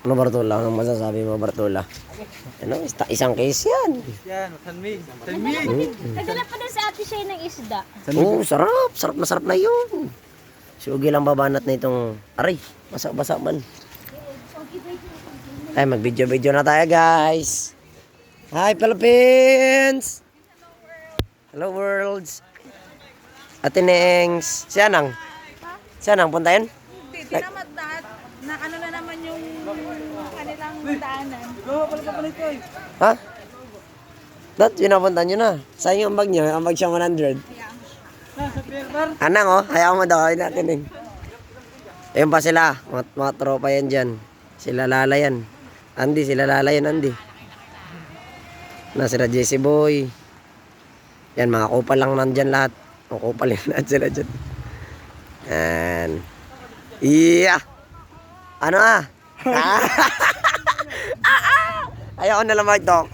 Ano Bartola? Anong masasabi mo Bartola? Ano, isang case yan. Yan, tanmig. Tanmig. Nagala pa doon sa ate siya ng isda. Oo, sarap. Sarap na sarap na yun. Sugi lang babanat na itong, aray, basa-basa man. Ay, mag-video-video na tayo guys. Hi Philippines! Hello worlds! Ate Nengs, si Anang? Si Anang, puntayan? Hindi, tinamad na ano na naman yung kanilang daanan. Ha? Dot, pinapunta nyo na. Saan yung ambag nyo? Ambag siya 100. Anang oh, hayaan mo daw kayo natin eh. Ayun pa sila, mga tropa yan dyan. Sila lalayan. Andy, sila lalayan Andy. Na sila JC Boy. Yan, mga kupal lang nandyan lahat. Mga kupal yan lahat sila dyan. Yan. Iya! Ano ah? Ayaw ko na lang mag-talk.